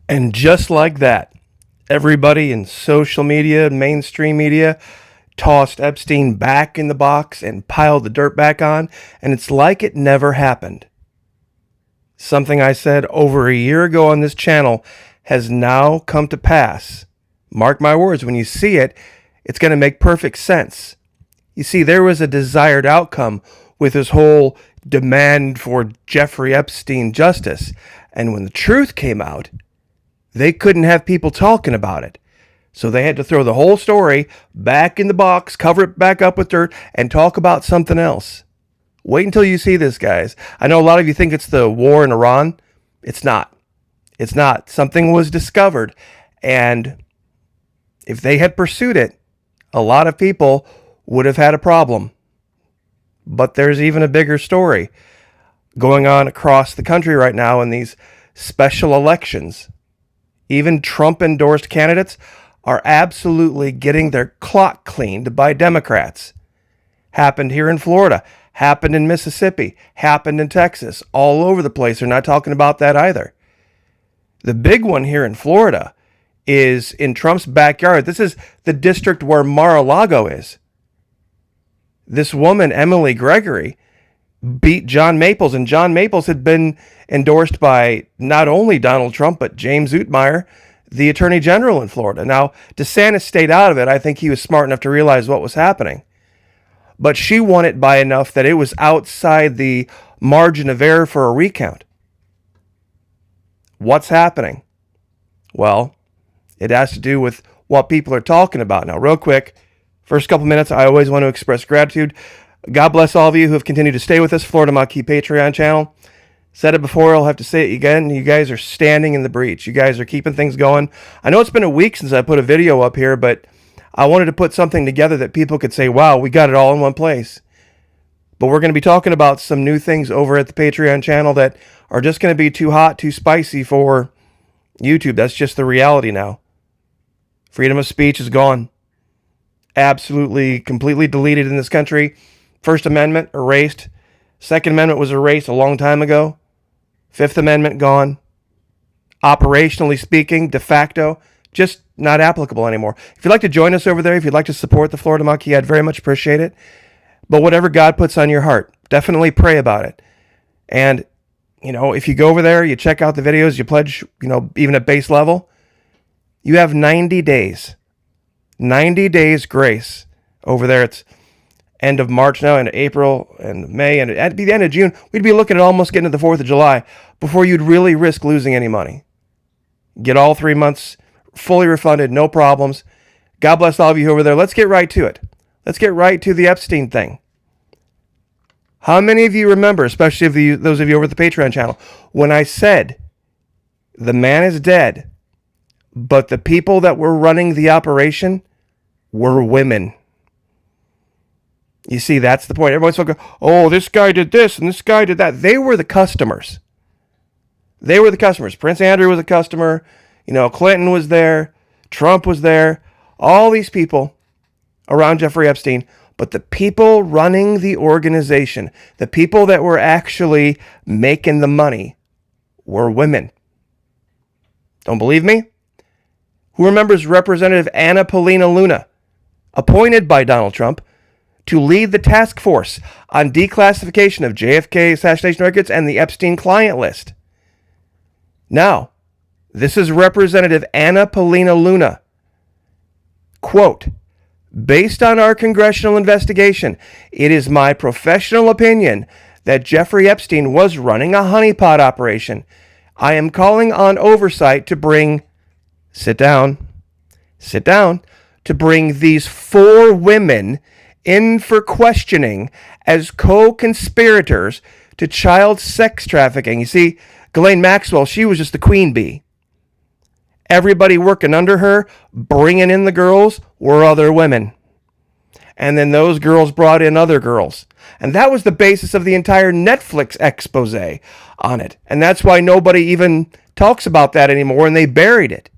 And just like that, everybody in social media, mainstream media, tossed Epstein back in the box and piled the dirt back on, and it's like it never happened. Something I said over a year ago on this channel has now come to pass. Mark my words, when you see it, it's going to make perfect sense. You see, there was a desired outcome with this whole demand for Jeffrey Epstein justice. And when the truth came out, they couldn't have people talking about it. So they had to throw the whole story back in the box, cover it back up with dirt, and talk about something else. Wait until you see this, guys. I know a lot of you think it's the war in Iran. It's not. It's not. Something was discovered. And if they had pursued it, a lot of people would have had a problem. But there's even a bigger story going on across the country right now in these special elections. Even Trump-endorsed candidates are absolutely getting their clock cleaned by Democrats. Happened here in Florida, happened in Mississippi, happened in Texas, all over the place. They're not talking about that either. The big one here in Florida is in Trump's backyard. This is the district where Mar-a-Lago is. This woman, Emily Gregory, beat John Maples, and John Maples had been endorsed by not only Donald Trump, but James Utmeyer, the Attorney General in Florida. Now, DeSantis stayed out of it. I think he was smart enough to realize what was happening. But she won it by enough that it was outside the margin of error for a recount. What's happening? Well, it has to do with what people are talking about. Now, real quick, first couple minutes, I always want to express gratitude. God bless all of you who have continued to stay with us, Florida Maquis Patreon channel. Said it before, I'll have to say it again. You guys are standing in the breach. You guys are keeping things going. I know it's been a week since I put a video up here, but I wanted to put something together that people could say, wow, we got it all in one place. But we're going to be talking about some new things over at the Patreon channel that are just going to be too hot, too spicy for YouTube. That's just the reality now. Freedom of speech is gone. Absolutely, completely deleted in this country. First Amendment erased. Second Amendment was erased a long time ago. Fifth Amendment gone. Operationally speaking, de facto, just not applicable anymore. If you'd like to join us over there, if you'd like to support the Florida Maquis, I'd very much appreciate it. But whatever God puts on your heart, definitely pray about it. And, if you go over there, you check out the videos, you pledge, even at base level, you have 90 days. 90 days grace over there. It's end of March now, and April, and May, and at the end of June, we'd be looking at almost getting to the 4th of July before you'd really risk losing any money. Get all 3 months fully refunded, no problems. God bless all of you over there. Let's get right to it. Let's get right to the Epstein thing. How many of you remember, especially those of you over at the Patreon channel, when I said the man is dead, but the people that were running the operation were women? You see, that's the point. Everyone's talking, oh, this guy did this and this guy did that. They were the customers. They were the customers. Prince Andrew was a customer. Clinton was there. Trump was there. All these people around Jeffrey Epstein. But the people running the organization, the people that were actually making the money, were women. Don't believe me? Who remembers Representative Anna Paulina Luna, appointed by Donald Trump to lead the task force on declassification of JFK assassination records and the Epstein client list? Now, this is Representative Anna Paulina Luna. Quote, based on our congressional investigation, it is my professional opinion that Jeffrey Epstein was running a honeypot operation. I am calling on oversight to bring, sit down, to bring these 4 women in for questioning as co-conspirators to child sex trafficking. You see, Ghislaine Maxwell, she was just the queen bee. Everybody working under her, bringing in the girls, were other women. And then those girls brought in other girls. And that was the basis of the entire Netflix expose on it. And that's why nobody even talks about that anymore, and they buried it.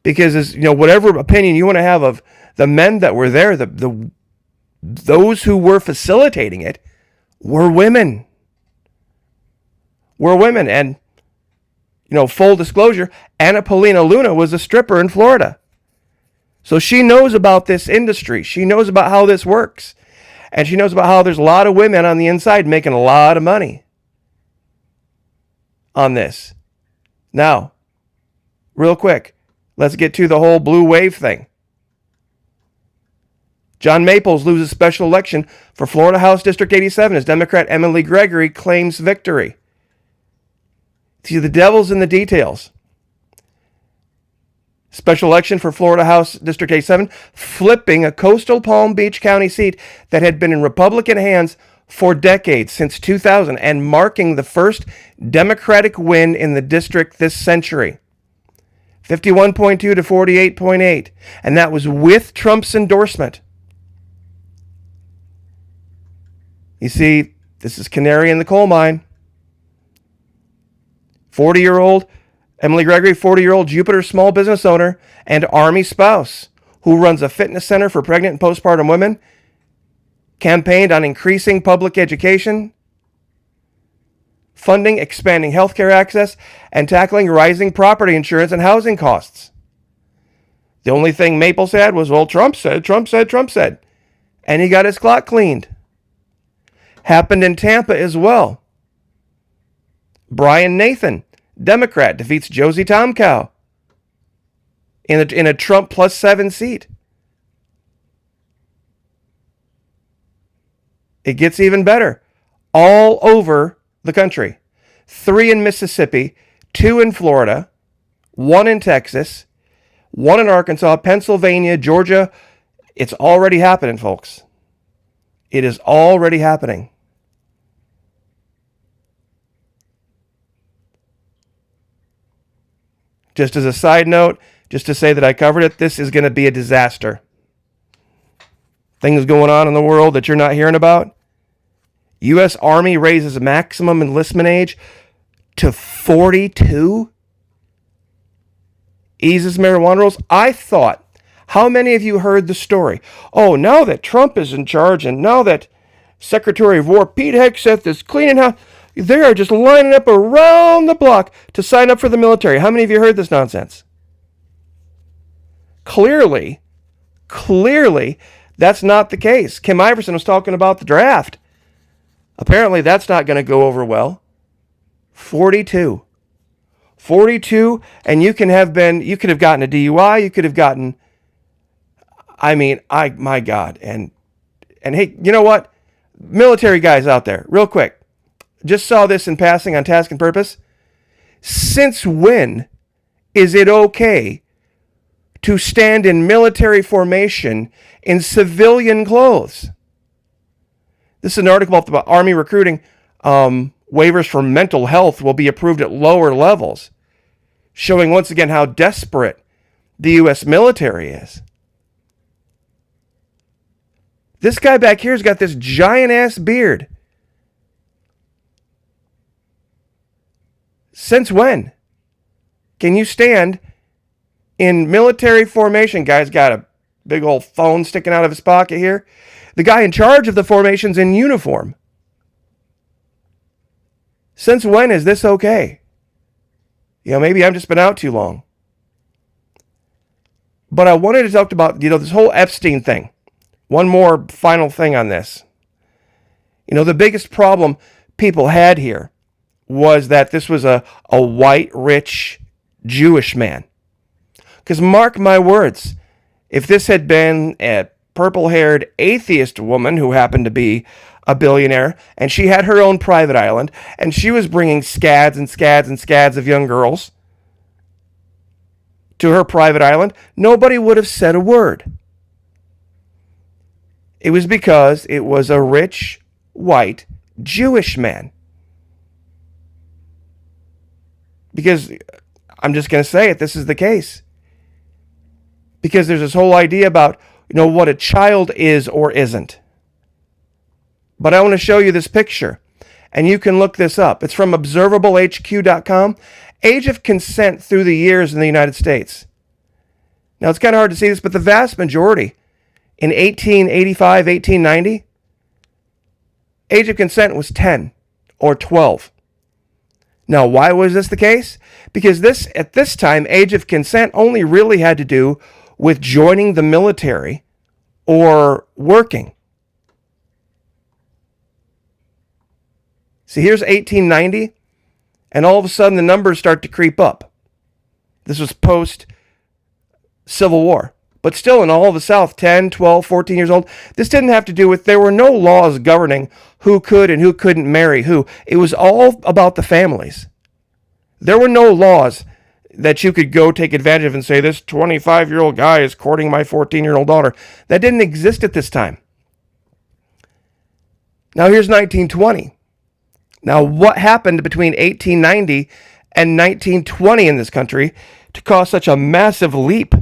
Because, whatever opinion you want to have of the men that were there, those who were facilitating it were women. And Full disclosure, Anna Paulina Luna was a stripper in Florida. So she knows about this industry. She knows about how this works. And she knows about how there's a lot of women on the inside making a lot of money on this. Now, real quick, let's get to the whole blue wave thing. John Maples loses special election for Florida House District 87 as Democrat Emily Gregory claims victory. See, the devil's in the details. Special election for Florida House District 87, flipping a coastal Palm Beach County seat that had been in Republican hands for decades, since 2000, and marking the first Democratic win in the district this century. 51.2 to 48.8, and that was with Trump's endorsement. You see, this is canary in the coal mine. 40-year-old Emily Gregory, 40-year-old Jupiter small business owner and Army spouse who runs a fitness center for pregnant and postpartum women, campaigned on increasing public education, funding, expanding healthcare access, and tackling rising property insurance and housing costs. The only thing Maples had was, well, Trump said. And he got his clock cleaned. Happened in Tampa as well. Brian Nathan, Democrat, defeats Josie Tomcow in a Trump +7 seat. It gets even better. All over the country. 3 in Mississippi, 2 in Florida, 1 in Texas, 1 in Arkansas, Pennsylvania, Georgia. It's already happening, folks. It is already happening. Just as a side note, just to say that I covered it, this is going to be a disaster. Things going on in the world that you're not hearing about. U.S. Army raises maximum enlistment age to 42. Eases marijuana rules. I thought, how many of you heard the story? Oh, now that Trump is in charge and now that Secretary of War Pete Hegseth is cleaning house, they are just lining up around the block to sign up for the military. How many of you heard this nonsense? Clearly, that's not the case. Kim Iverson was talking about the draft. Apparently, that's not going to go over well. 42, and you could have gotten a DUI. You could have gotten, my God. And hey, you know what? Military guys out there, real quick. Just saw this in passing on Task and Purpose. Since when is it okay to stand in military formation in civilian clothes? This is an article about Army recruiting. Waivers for mental health will be approved at lower levels, showing once again how desperate the U.S. military is. This guy back here's got this giant-ass beard. Since when can you stand in military formation? Guy's got a big old phone sticking out of his pocket here. The guy in charge of the formation's in uniform. Since when is this okay? Maybe I've just been out too long. But I wanted to talk about, this whole Epstein thing. One more final thing on this. The biggest problem people had here was that this was a white, rich, Jewish man. Because mark my words, if this had been a purple-haired atheist woman who happened to be a billionaire, and she had her own private island, and she was bringing scads and scads and scads of young girls to her private island, nobody would have said a word. It was because it was a rich, white, Jewish man. Because I'm just going to say it, this is the case. Because there's this whole idea about, what a child is or isn't. But I want to show you this picture. And you can look this up. It's from observablehq.com. Age of consent through the years in the United States. Now, it's kind of hard to see this, but the vast majority in 1885, 1890, age of consent was 10 or 12. Now, why was this the case? Because this, at this time, age of consent only really had to do with joining the military or working. See, here's 1890, and all of a sudden the numbers start to creep up. This was post-Civil War. But still, in all of the South, 10, 12, 14 years old, this didn't have to do with, there were no laws governing who could and who couldn't marry who. It was all about the families. There were no laws that you could go take advantage of and say, this 25-year-old guy is courting my 14-year-old daughter. That didn't exist at this time. Now here's 1920. Now what happened between 1890 and 1920 in this country to cause such a massive leap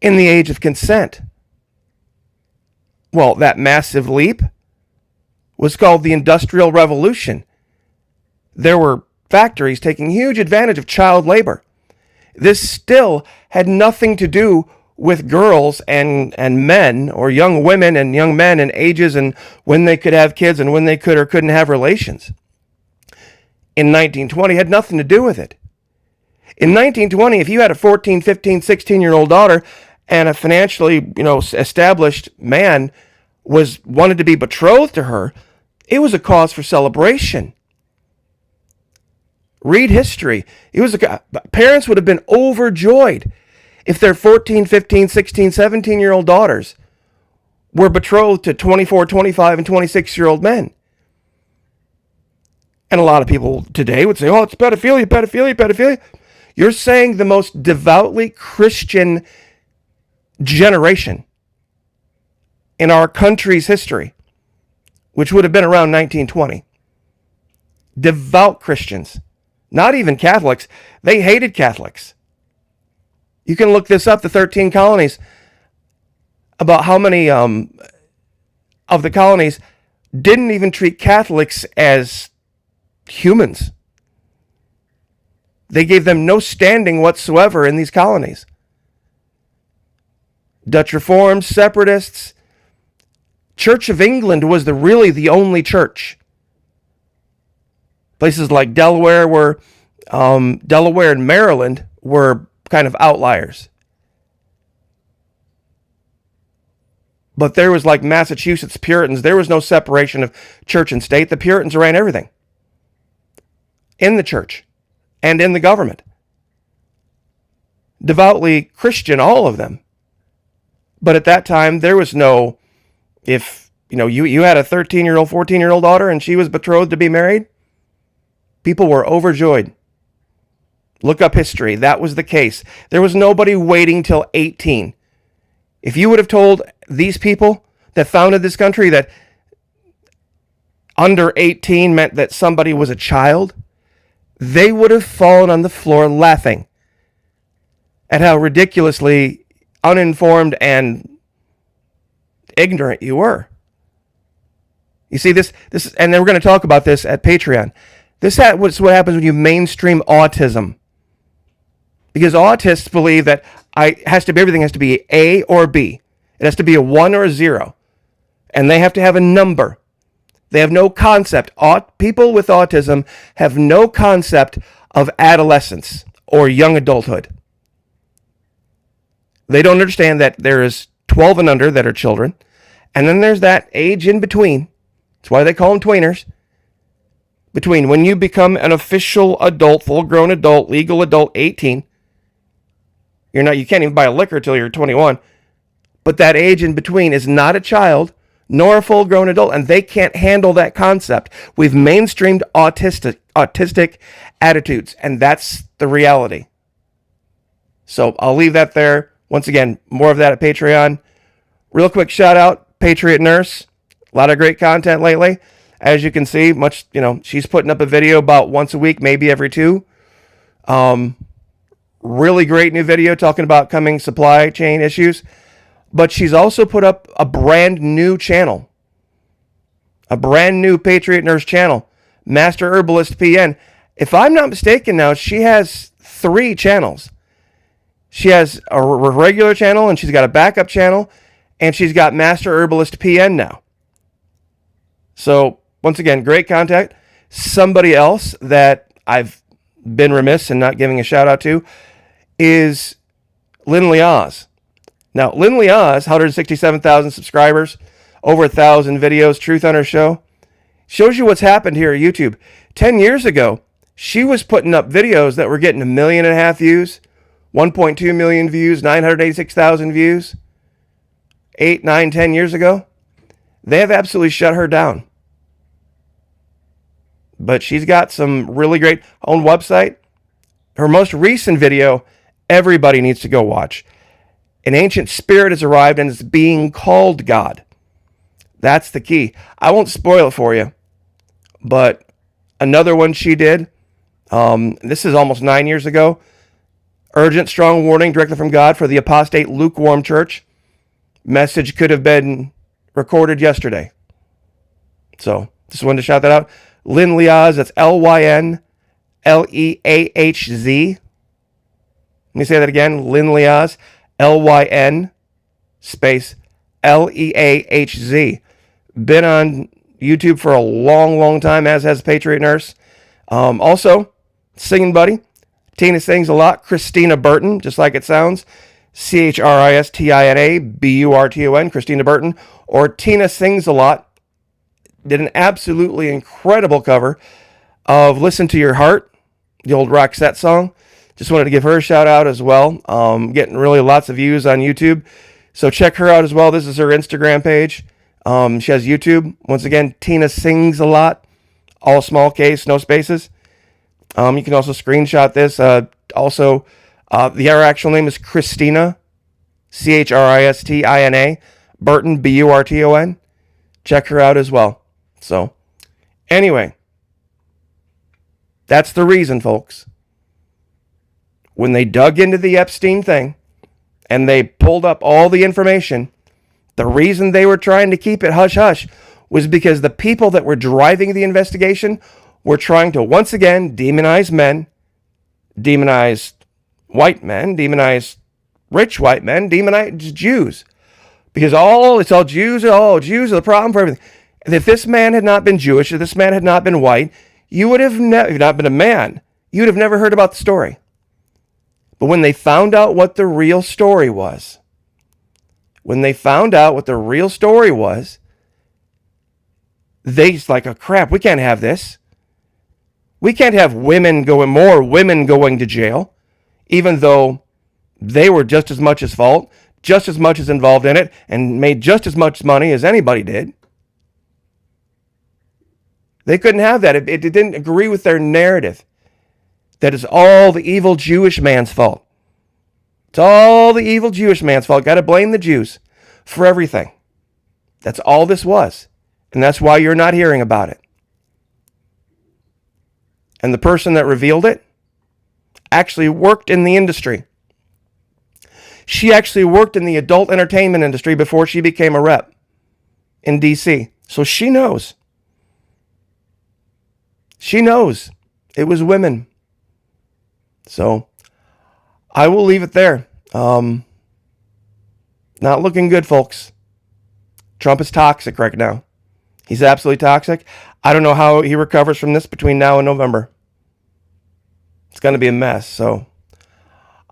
in the age of consent? Well, that massive leap was called the Industrial Revolution. There were factories taking huge advantage of child labor. This still had nothing to do with girls and men, or young women and young men, and ages and when they could have kids and when they could or couldn't have relations. In 1920, it had nothing to do with it. In 1920, if you had a 14, 15, 16-year-old daughter and a financially, established man wanted to be betrothed to her, it was a cause for celebration. Read history. Parents would have been overjoyed if their 14, 15, 16, 17-year-old daughters were betrothed to 24, 25, and 26-year-old men. And a lot of people today would say, oh, it's pedophilia, pedophilia, pedophilia. You're saying the most devoutly Christian generation in our country's history, which would have been around 1920. Devout Christians. Not even Catholics. They hated Catholics. You can look this up, the 13 colonies, about how many of the colonies didn't even treat Catholics as humans. They gave them no standing whatsoever in these colonies. Dutch Reformed, Separatists. Church of England was really the only church. Places like Delaware and Maryland were kind of outliers. But there was like Massachusetts Puritans. There was no separation of church and state. The Puritans ran everything. In the church and in the government. Devoutly Christian, all of them. But at that time, there was no, if you had a 13-year-old, 14-year-old daughter and she was betrothed to be married, people were overjoyed. Look up history. That was the case. There was nobody waiting till 18. If you would have told these people that founded this country that under 18 meant that somebody was a child, they would have fallen on the floor laughing at how ridiculously uninformed and ignorant you were. You see, this, and then we're going to talk about this at Patreon. This is what happens when you mainstream autism. Because autists believe that everything has to be A or B. It has to be a 1 or a 0. And they have to have a number. They have no concept. People with autism have no concept of adolescence or young adulthood. They don't understand that there is 12 and under that are children. And then there's that age in between. That's why they call them tweeners. Between when you become an official adult, full-grown adult, legal adult, 18. You can't even buy a liquor till you're 21. But that age in between is not a child nor a full-grown adult, and they can't handle that concept. We've mainstreamed autistic attitudes, and that's the reality. So I'll leave that there. Once again, more of that at Patreon. Real quick shout out, Patriot Nurse. A lot of great content lately. As you can see, she's putting up a video about once a week, maybe every 2. Really great new video talking about coming supply chain issues. But she's also put up a brand new channel. A brand new Patriot Nurse channel. Master Herbalist PN. If I'm not mistaken now, she has 3 channels. She has a regular channel, and she's got a backup channel, and she's got Master Herbalist PN now. So, once again, great content. Somebody else that I've been remiss in not giving a shout out to is Lynn Liaz. Now, Lynn Liaz, 167,000 subscribers, over 1,000 videos, Truth on her show. Shows you what's happened here at YouTube. 10 years ago, she was putting up videos that were getting 1.5 million views, 1.2 million views, 986,000 views. 8, 9, 10 years ago. They have absolutely shut her down. But she's got some really great own website. Her most recent video, everybody needs to go watch. An ancient spirit has arrived and is being called God. That's the key. I won't spoil it for you. But another one she did, this is almost 9 years ago. Urgent, strong warning directly from God for the apostate lukewarm church. Message could have been recorded yesterday. So, just wanted to shout that out. Lynn Liaz, that's Lynleahz. Let me say that again. Lynn Liaz, Lyn space Leahz. Been on YouTube for a long, long time, as has Patriot Nurse. Also, singing buddy. Tina sings a lot. Christina Burton, just like it sounds. Christina Burton, Christina Burton, or Tina Sings a Lot, did an absolutely incredible cover of Listen to Your Heart, the old Roxette song. Just wanted to give her a shout out as well. Getting really lots of views on YouTube. So check her out as well. This is her Instagram page. She has YouTube. Once again, Tina Sings a Lot, all small case, no spaces. You can also screenshot this. Her actual name is Christina, Christina, Burton, Burton. Check her out as well. So, anyway, that's the reason, folks. When they dug into the Epstein thing and they pulled up all the information, the reason they were trying to keep it hush-hush was because the people that were driving the investigation were trying to once again demonize men, demonize white men, demonize rich white men, demonize Jews. Because it's all Jews are the problem for everything. And if this man had not been Jewish, if this man had not been white, you would have not been a man, you would have never heard about the story. But when they found out what the real story was, they's like, oh crap, we can't have this. We can't have more women going to jail, even though they were just as much as fault, just as much as involved in it, and made just as much money as anybody did. They couldn't have that. It didn't agree with their narrative. That it's all the evil Jewish man's fault. It's all the evil Jewish man's fault. Got to blame the Jews for everything. That's all this was. And that's why you're not hearing about it. And the person that revealed it actually worked in the industry. She actually worked in the adult entertainment industry before she became a rep in D.C. So she knows. She knows it was women. So I will leave it there. Not looking good, folks. Trump is toxic right now. He's absolutely toxic. I don't know how he recovers from this between now and November. It's going to be a mess. So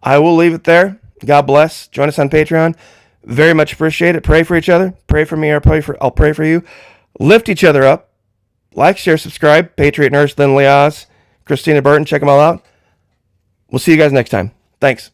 I will leave it there. God bless. Join us on Patreon. Very much appreciate it. Pray for each other. Pray for me or I'll pray for you. Lift each other up. Like, share, subscribe. Patriot Nurse, Lynn Liaz, Christina Burton. Check them all out. We'll see you guys next time. Thanks.